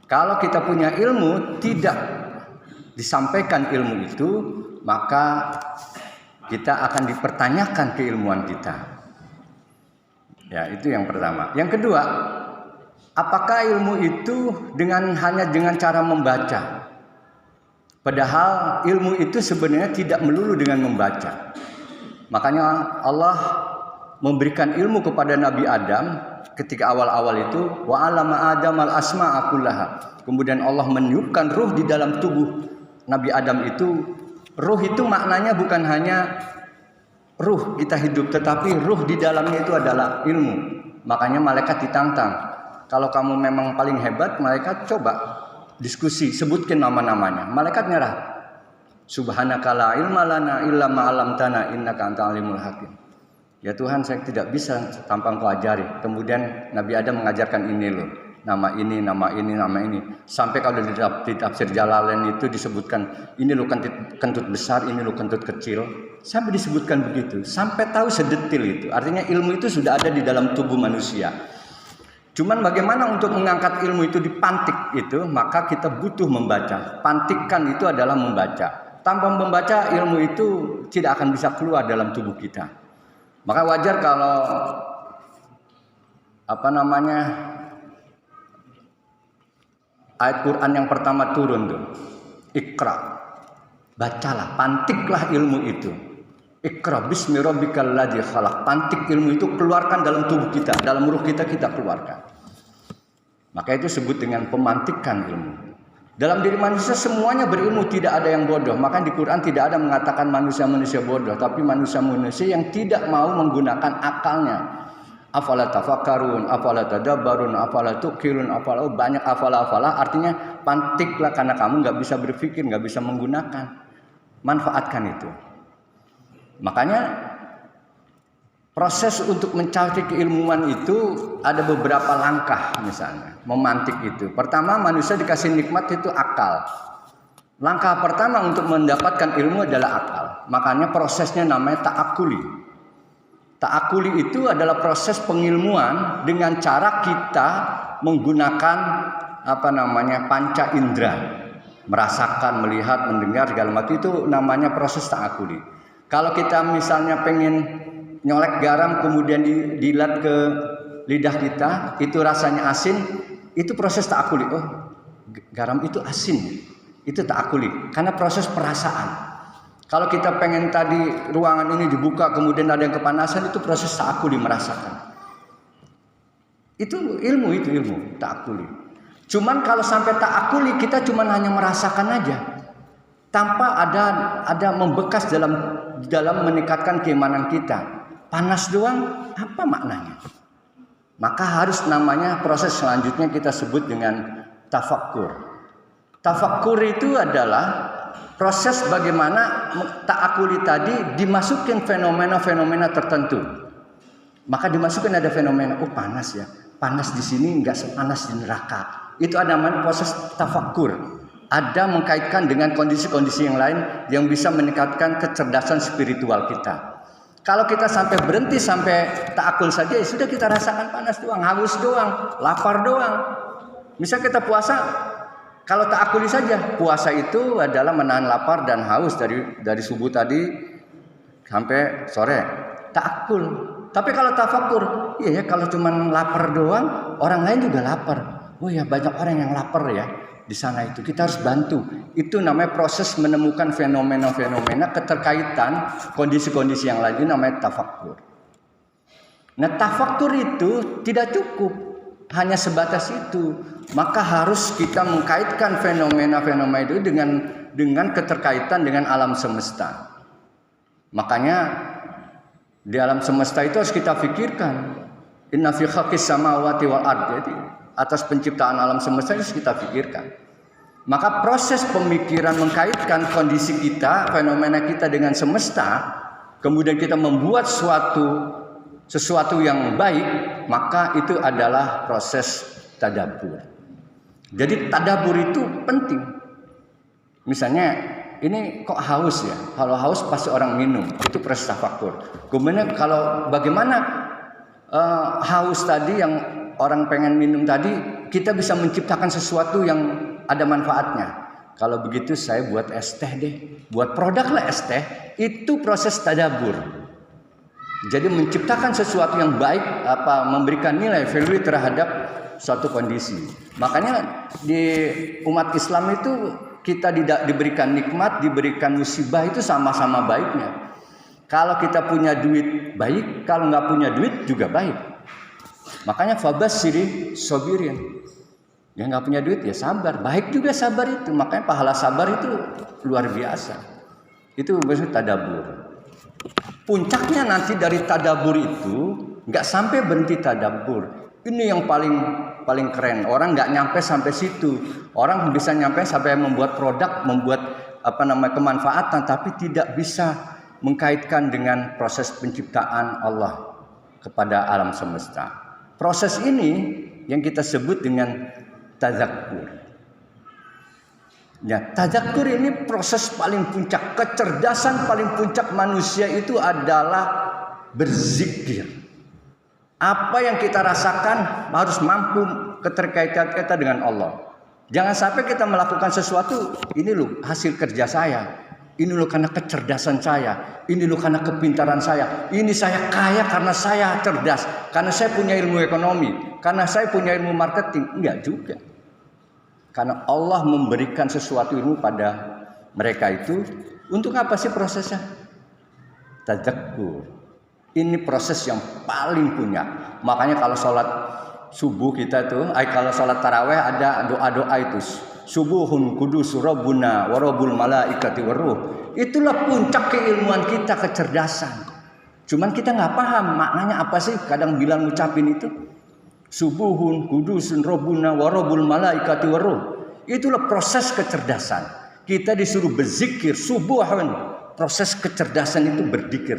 Kalau kita punya ilmu tidak disampaikan ilmu itu, maka kita akan dipertanyakan keilmuan kita. Ya, itu yang pertama. Yang kedua, apakah ilmu itu hanya dengan cara membaca? Padahal ilmu itu sebenarnya tidak melulu dengan membaca. Makanya Allah memberikan ilmu kepada Nabi Adam ketika awal-awal itu, wa 'allama Adam al-asma'a kullaha. Kemudian Allah meniupkan ruh di dalam tubuh Nabi Adam itu. Ruh itu maknanya bukan hanya ruh kita hidup, tetapi ruh di dalamnya itu adalah ilmu. Makanya malaikat ditantang. Kalau kamu memang paling hebat, malaikat coba diskusi, sebutkan nama-namanya. Malaikat nyerah. Subhanaka la ilma lana illa ma 'allamtana innaka antal alimul hakim. Ya Tuhan, saya tidak bisa tanpa Engkau ajari. Kemudian Nabi Adam mengajarkan ini loh. Nama ini, nama ini, nama ini. Sampai kalau di tafsir Jalalain itu disebutkan ini lo kentut besar, ini lo kentut kecil. Sampai disebutkan begitu. Sampai tahu sedetil itu. Artinya ilmu itu sudah ada di dalam tubuh manusia. Cuman bagaimana untuk mengangkat ilmu itu dipantik itu, maka kita butuh membaca. Pantikan itu adalah membaca. Tanpa membaca ilmu itu tidak akan bisa keluar dalam tubuh kita. Maka wajar kalau ayat Quran yang pertama turun tuh, Iqra, bacalah, pantiklah ilmu itu. Iqra bismi rabbikal ladzi khalaq. Pantik ilmu itu, keluarkan dalam tubuh kita, dalam ruh kita, kita keluarkan. Maka itu sebut dengan pemantikan ilmu. Dalam diri manusia semuanya berilmu, tidak ada yang bodoh. Maka di Quran tidak ada mengatakan manusia-manusia bodoh, tapi manusia-manusia yang tidak mau menggunakan akalnya. Afala tafakkarun, afala tadabbarun, afala tuqilun, banyak afala-afala. Artinya pantiklah karena kamu nggak bisa berpikir, nggak bisa menggunakan. Manfaatkan itu. Makanya proses untuk mencari keilmuan itu ada beberapa langkah, misalnya memantik itu. Pertama, manusia dikasih nikmat itu akal. Langkah pertama untuk mendapatkan ilmu adalah akal. Makanya prosesnya namanya ta'akuli. Ta'akuli itu adalah proses pengilmuan dengan cara kita menggunakan panca indera, merasakan, melihat, mendengar segala macam, itu namanya proses ta'akuli. Kalau kita misalnya pengen nyolek garam kemudian dilat ke lidah kita, itu rasanya asin, itu proses ta'akuli. Oh, garam itu asin, itu ta'akuli karena proses perasaan. Kalau kita pengen tadi ruangan ini dibuka kemudian ada yang kepanasan, itu proses ta'akuli, merasakan. Itu ilmu ta'akuli. Cuman kalau sampai ta'akuli kita cuman hanya merasakan aja, tanpa ada membekas dalam meningkatkan keimanan kita. Panas doang, apa maknanya? Maka harus namanya proses selanjutnya kita sebut dengan tafakkur. Tafakkur itu adalah proses bagaimana ta'akuli tadi dimasukin fenomena-fenomena tertentu. Maka dimasukin ada fenomena, oh panas ya, panas di sini enggak sepanas di neraka. Itu ada namanya proses tafakkur. Ada mengkaitkan dengan kondisi-kondisi yang lain yang bisa meningkatkan kecerdasan spiritual kita. Kalau kita sampai berhenti sampai ta'akul saja, ya sudah, kita rasakan panas doang, haus doang, lapar doang. Misal kita puasa, kalau ta'akuli saja, puasa itu adalah menahan lapar dan haus dari subuh tadi sampai sore. Ta'akul. Tapi kalau tafakkur, iya ya, kalau cuma lapar doang, orang lain juga lapar. Oh ya, banyak orang yang lapar ya di sana itu. Kita harus bantu. Itu namanya proses menemukan fenomena-fenomena keterkaitan kondisi-kondisi yang lain, namanya tafakkur. Nah, tafakkur itu tidak cukup hanya sebatas itu. Maka harus kita mengkaitkan fenomena-fenomena itu dengan keterkaitan dengan alam semesta. Makanya di alam semesta itu harus kita pikirkan. Inna fi khalqis samawati wal ardh. Jadi atas penciptaan alam semesta itu kita pikirkan. Maka proses pemikiran mengkaitkan kondisi kita, fenomena kita dengan semesta, kemudian kita membuat sesuatu yang baik, maka itu adalah proses tadabbur. Jadi tadabbur itu penting. Misalnya ini kok haus ya? Kalau haus pasti orang minum, itu proses tafakkur. Kemudian kalau bagaimana haus tadi yang orang pengen minum tadi, kita bisa menciptakan sesuatu yang ada manfaatnya. Kalau begitu saya buat es teh deh, buat produk lah es teh. Itu proses tadabur. Jadi menciptakan sesuatu yang baik, memberikan nilai value terhadap suatu kondisi. Makanya di umat Islam itu kita diberikan nikmat, diberikan musibah itu sama-sama baiknya. Kalau kita punya duit baik, kalau nggak punya duit juga baik. Makanya fabasyiri sabirin. Yang nggak punya duit ya sabar, baik juga sabar itu. Makanya pahala sabar itu luar biasa. Itu maksud tadabur. Puncaknya nanti dari tadabur itu nggak sampai berhenti tadabur. Ini yang paling keren. Orang nggak nyampe sampai situ. Orang bisa nyampe sampai membuat produk, membuat kemanfaatan, tapi tidak bisa mengkaitkan dengan proses penciptaan Allah kepada alam semesta. Proses ini yang kita sebut dengan tadzakkur. Ya, tadzakkur ini proses paling puncak, kecerdasan paling puncak manusia itu adalah berzikir. Apa yang kita rasakan harus mampu keterkaitan kita dengan Allah. Jangan sampai kita melakukan sesuatu, ini loh hasil kerja saya, ini loh karena kecerdasan saya, ini loh karena kepintaran saya, ini saya kaya karena saya cerdas, karena saya punya ilmu ekonomi, karena saya punya ilmu marketing. Enggak juga. Karena Allah memberikan sesuatu ilmu pada mereka itu. Untuk apa sih prosesnya? Tadzakkur. Ini proses yang paling punya. Makanya kalau sholat subuh kita tuh, kalau sholat taraweh ada doa-doa itu. Subuhun kudus rabbuna wa rabbul malaikati waruh. Itulah puncak keilmuan kita, kecerdasan. Cuman kita nggak paham maknanya apa sih. Kadang bilang ngucapin itu. Subuhun kudusun rabbuna wa rabbul malaikati waruh. Itulah proses kecerdasan. Kita disuruh berzikir subuhun. Proses kecerdasan itu berzikir.